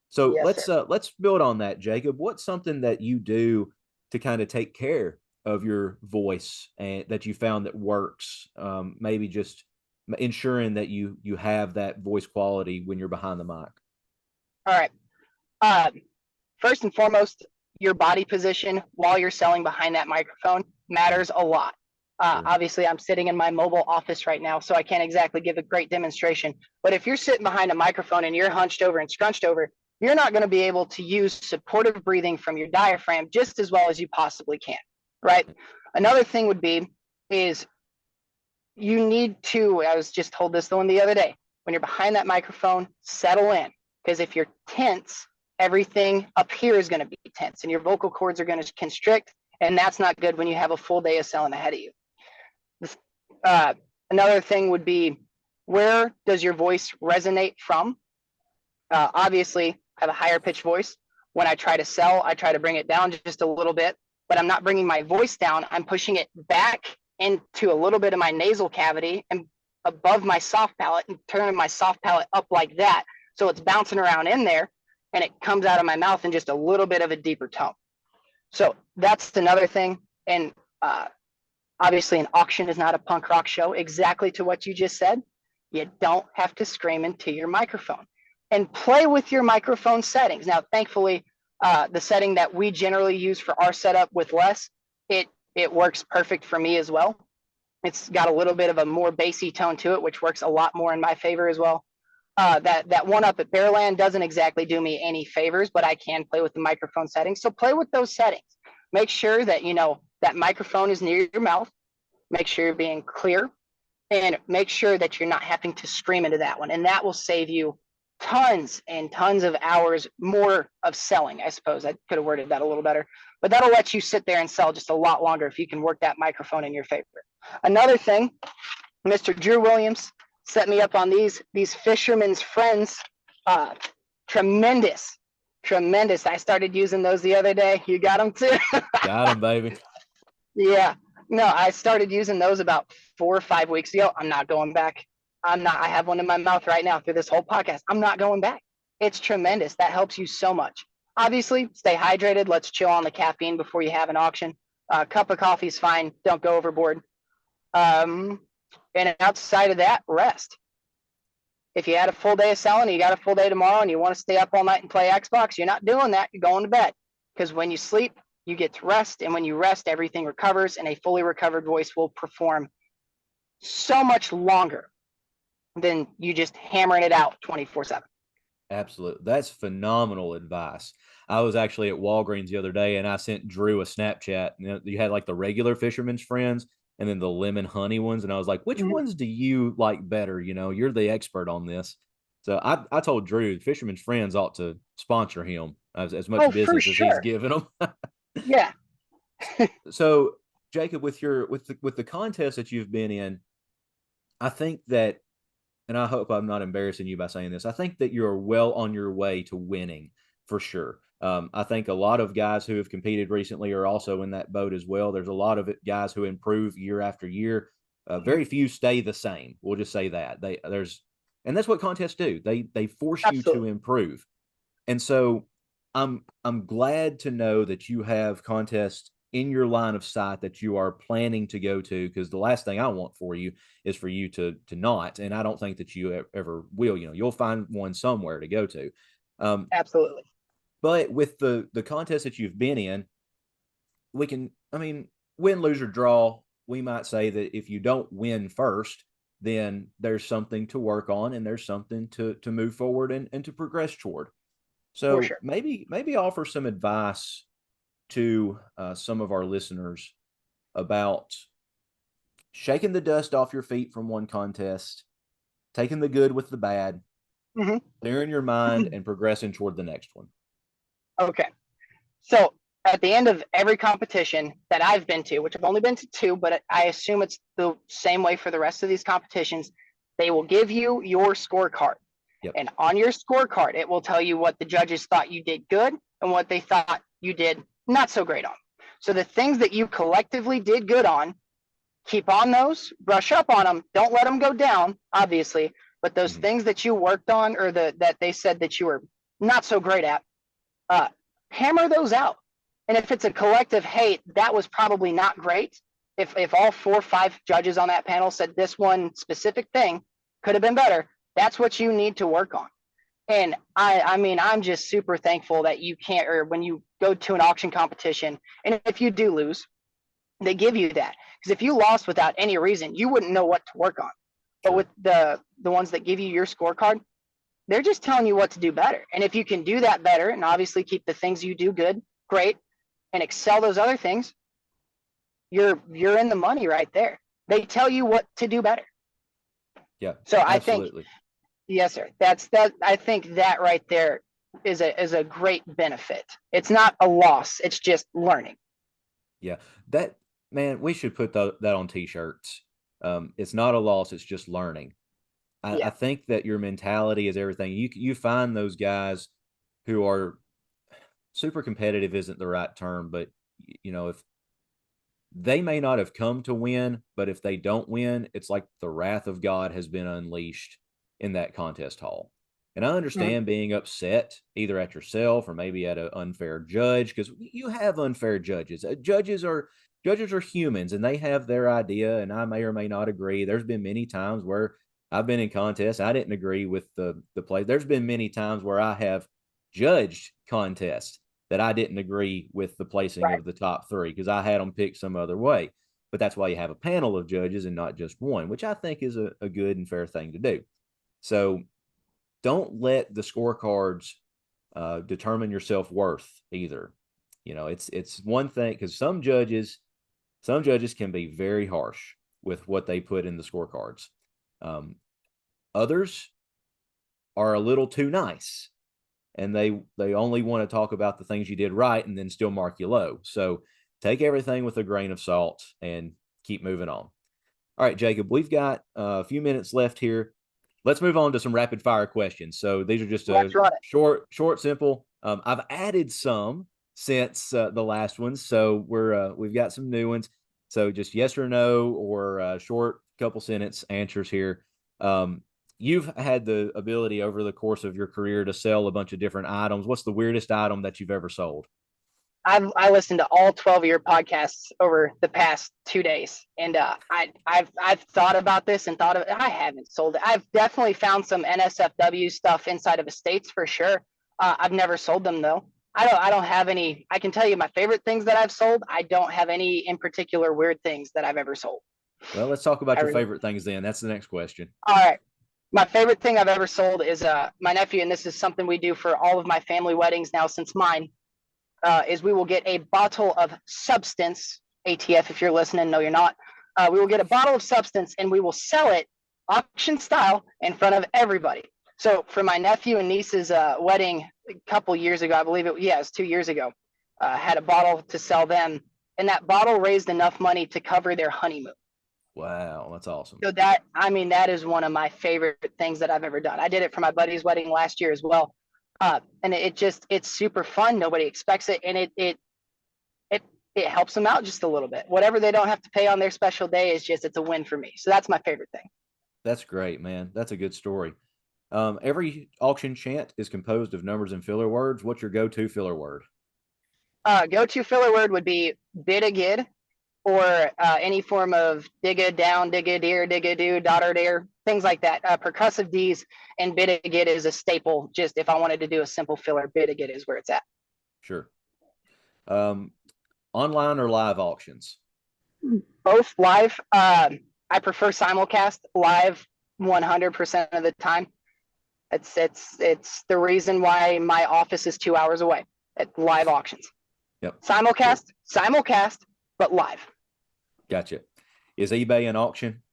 S1: So
S2: Yes, sir.
S1: let's build on that, Jacob. What's something that you do to kind of take care of your voice and that you found that works? Maybe just ensuring that you have that voice quality when you're behind the mic.
S2: All right. Uh, First and foremost, your body position while you're selling behind that microphone matters a lot.
S1: Sure.
S2: Obviously, I'm sitting in my mobile office right now, so I can't exactly give a great demonstration. But if you're sitting behind a microphone and you're hunched over and scrunched over, you're not going to be able to use supportive breathing from your diaphragm just as well as you possibly can, right? Another thing would be is you need to, I was just told this the one the other day, when you're behind that microphone, settle in. Because if you're tense, everything up here is going to be tense and your vocal cords are going to constrict. And that's not good when you have a full day of selling ahead of you. This, uh, Another thing would be, where does your voice resonate from? Obviously, I have a higher pitched voice. When I try to sell, I try to bring it down just a little bit, but I'm not bringing my voice down. I'm pushing it back into a little bit of my nasal cavity and above my soft palate and turning my soft palate up like that. So it's bouncing around in there and it comes out of my mouth in just a little bit of a deeper tone. So that's another thing. And obviously, an auction is not a punk rock show. Exactly to what you just said. You don't have to scream into your microphone and play with your microphone settings. Now, thankfully, the setting that we generally use for our setup with Les, it works perfect for me as well. It's got a little bit of a more bassy tone to it, which works a lot more in my favor as well. That one up at Bearland doesn't exactly do me any favors, but I can play with the microphone settings. So play with those settings. Make sure that that microphone is near your mouth. Make sure you're being clear, and make sure that you're not having to scream into that one. And that will save you tons and tons of hours more of selling. I suppose I could have worded that a little better, but that'll let you sit there and sell just a lot longer if you can work that microphone in your favor. Another thing, Mr. Drew Williams set me up on these Fisherman's Friends. Uh, tremendous, tremendous. I started using those the other day. You got them too?
S1: Got him, baby.
S2: Yeah. No, I started using those about 4 or 5 weeks ago. I'm not going back. I'm not, I have one in my mouth right now through this whole podcast. I'm not going back. It's tremendous. That helps you so much. Obviously, stay hydrated. Let's chill on the caffeine before you have an auction. A cup of coffee is fine. Don't go overboard. Um, and outside of that, rest. If you had a full day of selling, you got a full day tomorrow, and you want to stay up all night and play Xbox, you're not doing that. You're going to bed. Because when you sleep, you get to rest. And when you rest, everything recovers, and a fully recovered voice will perform so much longer than you just hammering it out 24/7.
S1: Absolutely. That's phenomenal advice. I was actually at Walgreens the other day and I sent Drew a Snapchat. You know, you had like the regular Fisherman's Friends and then the lemon honey ones. And I was like, which
S2: Mhm.
S1: ones do you like better? You know, you're the expert on this. So I told Drew Fisherman's Friends ought to sponsor him as much
S2: Oh, for
S1: business as he's
S2: sure.
S1: given them.
S2: Yeah.
S1: So Jacob, with the contest that you've been in, I think that, and I hope I'm not embarrassing you by saying this, I think that you're well on your way to winning for sure. I think a lot of guys who have competed recently are also in that boat as well. There's a lot of guys who improve year after year.
S2: Mhm.
S1: Very few stay the same. We'll just say that and that's what contests do. They force you to
S2: Absolutely.
S1: improve. And so I'm glad to know that you have contests in your line of sight that you are planning to go to, because the last thing I want for you is for you to not, and I don't think that you ever will. You know, you'll find one somewhere to go to. Um,
S2: Absolutely.
S1: but with the contest that you've been in, we can, I mean, win, lose, or draw. We might say that if you don't win first, then there's something to work on and there's something to move forward and to progress toward.
S2: For
S1: So
S2: sure.
S1: maybe offer some advice to some of our listeners about shaking the dust off your feet from one contest, taking the good with the bad,
S2: Hmm.
S1: clearing your mind, and progressing toward the next one.
S2: Okay. So at the end of every competition that I've been to, which I've only been to two, but I assume it's the same way for the rest of these competitions, they will give you your scorecard.
S1: Yep.
S2: And on your scorecard, it will tell you what the judges thought you did good and what they thought you did not so great on. So the things that you collectively did good on, keep on those, brush up on them. Don't let them go down, obviously. But those
S1: Mm-hmm.
S2: things that you worked on or that they said that you were not so great at, uh, hammer those out. And if it's a collective, hey, that was probably not great. If all 4 or 5 judges on that panel said this one specific thing could have been better, that's what you need to work on. And I mean, I'm just super thankful that you can't, or when you go to an auction competition, and if you do lose, they give you that. Because if you lost without any reason, you wouldn't know what to work on. But
S1: Sure.
S2: with the ones that give you your scorecard, they're just telling you what to do better. And if you can do that better and obviously keep the things you do good, great, and excel those other things, you're in the money right there. They tell you what to do better.
S1: Yeah.
S2: So I think,
S1: Absolutely.
S2: yes, sir. That's that. I think that right there is a great benefit. It's not a loss. It's just learning.
S1: Yeah. That man, we should put that on t-shirts. It's not a loss. It's just learning. I
S2: Yeah.
S1: think that your mentality is everything. You find those guys who are super competitive isn't the right term, but you know, if they may not have come to win, but if they don't win, it's like the wrath of God has been unleashed in that contest hall. And I
S2: Mhm.
S1: understand being upset either at yourself or maybe at an unfair judge, because you have unfair judges. Judges are humans and they have their idea, and I may or may not agree. There's been many times where I've been in contests, I didn't agree with the play. There's been many times where I have judged contests that I didn't agree with the placing
S2: Right.
S1: of the top three because I had them pick some other way. But that's why you have a panel of judges and not just one, which I think is a good and fair thing to do. So don't let the scorecards determine your self worth either. You know, it's one thing because some judges can be very harsh with what they put in the scorecards. Um, Others are a little too nice and they only want to talk about the things you did right and then still mark you low. So take everything with a grain of salt and keep moving on. All right, Jacob, we've got a few minutes left here. Let's move on to some rapid fire questions. So these are just a
S2: Let's run it.
S1: short, simple. I've added some since the last ones, so we've got some new ones. So just yes or no or short couple sentence answers here. Um, you've had the ability over the course of your career to sell a bunch of different items. What's the weirdest item that you've ever sold?
S2: I listened to all 12 of your podcasts over the past 2 days, and I've thought about this and thought of it. I haven't sold it. I've definitely found some NSFW stuff inside of estates for sure. I've never sold them though. I don't have any. I can tell you my favorite things that I've sold. I don't have any in particular weird things that I've ever sold.
S1: Well, let's talk about
S2: I
S1: your
S2: really.
S1: favorite things then. That's the next question.
S2: All right. My favorite thing I've ever sold is my nephew, and this is something we do for all of my family weddings now since mine. Is we will get a bottle of substance, ATF if you're listening, no, you're not. We will get a bottle of substance and we will sell it auction style in front of everybody. So for my nephew and niece's wedding a couple years ago, I believe it was 2 years ago, had a bottle to sell them, and that bottle raised enough money to cover their honeymoon.
S1: Wow, that's awesome.
S2: So that is one of my favorite things that I've ever done. I did it for my buddy's wedding last year as well. And it's super fun. Nobody expects it. And it helps them out just a little bit. Whatever they don't have to pay on their special day it's a win for me. So that's my favorite thing.
S1: That's great, man. That's a good story. Every auction chant is composed of numbers and filler words. What's your go-to filler word?
S2: Go-to filler word would be bid a gid, or any form of digga down, digga deer, digga do, daughter deer, things like that. Percussive D's and bid a gid is a staple. Just if I wanted to do a simple filler, bid a gid is where it's at.
S1: Sure. Online or live auctions?
S2: Both live. I prefer simulcast live 100% of the time. It's the reason why my office is 2 hours away at live auctions.
S1: Yep.
S2: Simulcast, but live.
S1: Gotcha. Is eBay an auction?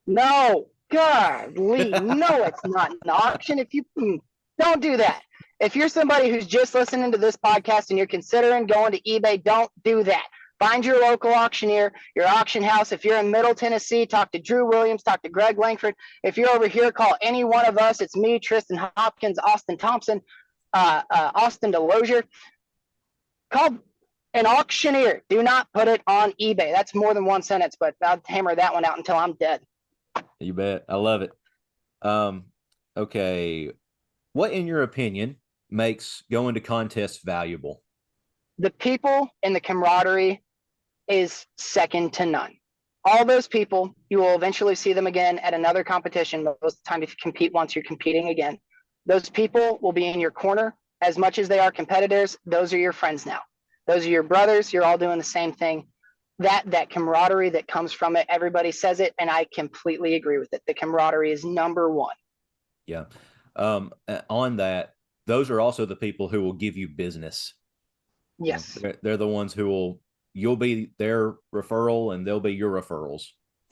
S2: No, godly, no, it's not an auction. If you don't do that. If you're somebody who's just listening to this podcast and you're considering going to eBay, don't do that. Find your local auctioneer, your auction house. If you're in Middle Tennessee, talk to Drew Williams, talk to Greg Langford. If you're over here, call any one of us. It's me, Tristan Hopkins, Austin Thompson, Austin DeLozier. Call an auctioneer. Do not put it on eBay. That's more than one sentence, but I'll hammer that one out until I'm dead.
S1: You bet. I love it. Okay. What, in your opinion, makes going to contests valuable?
S2: The people and the camaraderie is second to none. All those people, you will eventually see them again at another competition. Most of the time, if you compete once, you're competing again. Those people will be in your corner as much as they are competitors. Those are your friends now. Those are your brothers. You're all doing the same thing. That camaraderie that comes from it, everybody says it, and I completely agree with it. The camaraderie is number one.
S1: Yeah. On that, those are also the people who will give you business.
S2: Yes.
S1: They're the ones you'll be their referral and they'll be your referrals.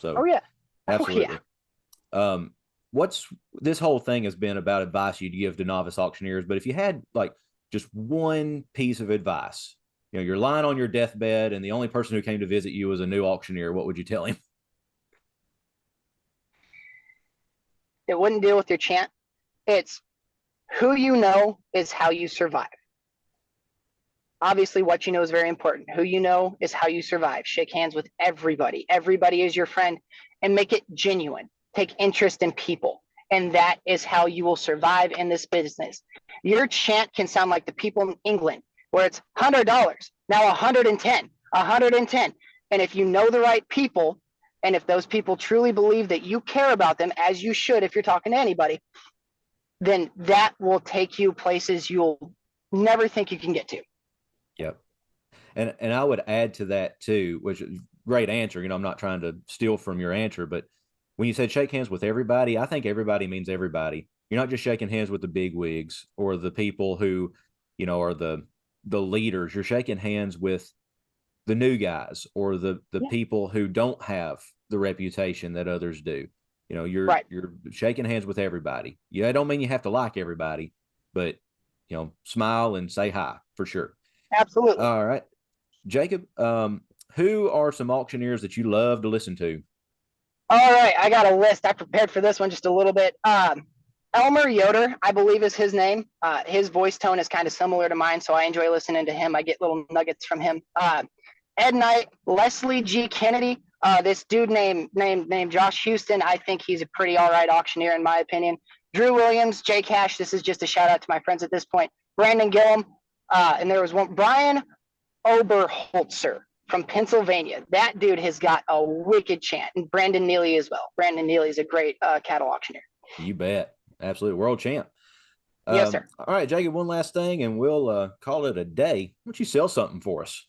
S1: So,
S2: oh, yeah.
S1: Absolutely.
S2: Oh, yeah.
S1: What's this whole thing has been about advice you'd give to novice auctioneers, but if you had like just one piece of advice, you're lying on your deathbed and the only person who came to visit you was a new auctioneer, what would you tell him?
S2: It wouldn't deal with your chant. It's who you know is how you survive. Obviously, what you know is very important. Who you know is how you survive. Shake hands with everybody. Everybody is your friend, and make it genuine. Take interest in people, and that is how you will survive in this business. Your chant can sound like the people in England, where it's $100, now 110, 110. And if you know the right people, and if those people truly believe that you care about them, as you should if you're talking to anybody, then that will take you places you'll never think you can get to.
S1: Yep. And I would add to that too, which is great answer. I'm not trying to steal from your answer, but when you said shake hands with everybody, I think everybody means everybody. You're not just shaking hands with the big wigs or the people who, are the leaders. You're shaking hands with the new guys or the people who don't have the reputation that others do. You're shaking hands with everybody. I don't mean you have to like everybody, but smile and say hi for sure.
S2: Absolutely.
S1: All right, Jacob. Who are some auctioneers that you love to listen to?
S2: All right, I got a list. I prepared for this one just a little bit. Elmer Yoder, I believe is his name. His voice tone is kind of similar to mine, so I enjoy listening to him. I get little nuggets from him. Ed Knight, Leslie G. Kennedy. This dude named Josh Houston. I think he's a pretty all right auctioneer in my opinion. Drew Williams, Jay Cash. This is just a shout out to my friends at this point. Brandon Gillum, and there was one Brian Oberholzer from Pennsylvania. That dude has got a wicked chant, and Brandon Neely as well. Brandon Neely is a great cattle auctioneer.
S1: You bet. Absolute world champ.
S2: Yes, sir.
S1: All right, Jacob, one last thing, and we'll call it a day. Why don't you sell something for us?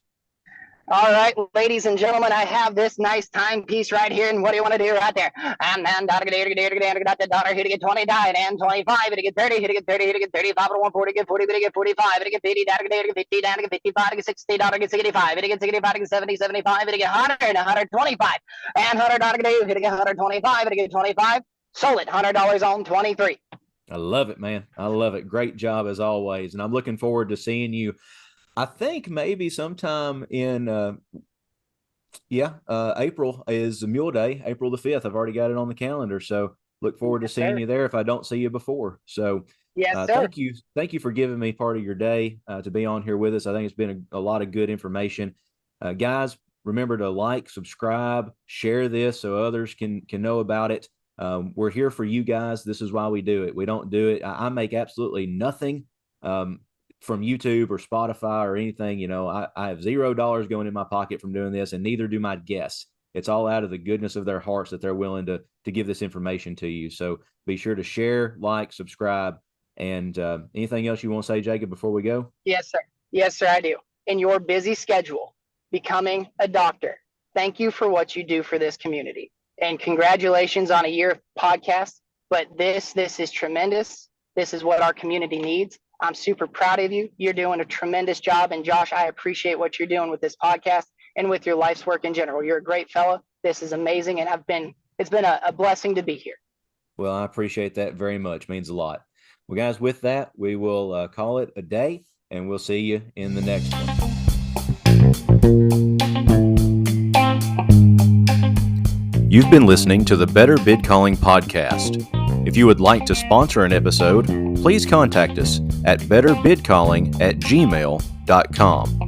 S2: All right, ladies and gentlemen, I have this nice timepiece right here, and what do you want to do right there? And then daughter here to get 20 died and 25, here to get 30, here to get 30, here to get 35, to 140, get 40, here to get 45, here to get 50, down to get 50, down to get 55, to get 60, down to get 65, here to get 65, to get 70, 75, here to get 100 and 125, and 100 down to get here to get 125, here to get 25, sold it, $100 on 23.
S1: I love it, man. I love it. Great job as always, and I'm looking forward to seeing you. I think maybe sometime in, April is Mule Day, April the 5th. I've already got it on the calendar. So look forward to seeing you there if I don't see you before. So
S2: yes, sir.
S1: Thank you for giving me part of your day to be on here with us. I think it's been a lot of good information. Guys, remember to like, subscribe, share this so others can know about it. We're here for you guys. This is why we do it. We don't do it. I make absolutely nothing from YouTube or Spotify or anything. You know, I have $0 going in my pocket from doing this, and neither do my guests. It's all out of the goodness of their hearts that they're willing to give this information to you. So be sure to share, like, subscribe, and anything else you want to say, Jacob, before we go?
S2: Yes, sir. Yes, sir, I do. In your busy schedule, becoming a doctor, thank you for what you do for this community. And congratulations on a year of podcasts. But this is tremendous. This is what our community needs. I'm super proud of you. You're doing a tremendous job. And Josh, I appreciate what you're doing with this podcast and with your life's work in general. You're a great fella. This is amazing. And it's been a blessing to be here.
S1: Well, I appreciate that very much. It means a lot. Well, guys, with that, we will call it a day, and we'll see you in the next one. You've been listening to the Better Bid Calling podcast. If you would like to sponsor an episode, please contact us at betterbidcalling@gmail.com.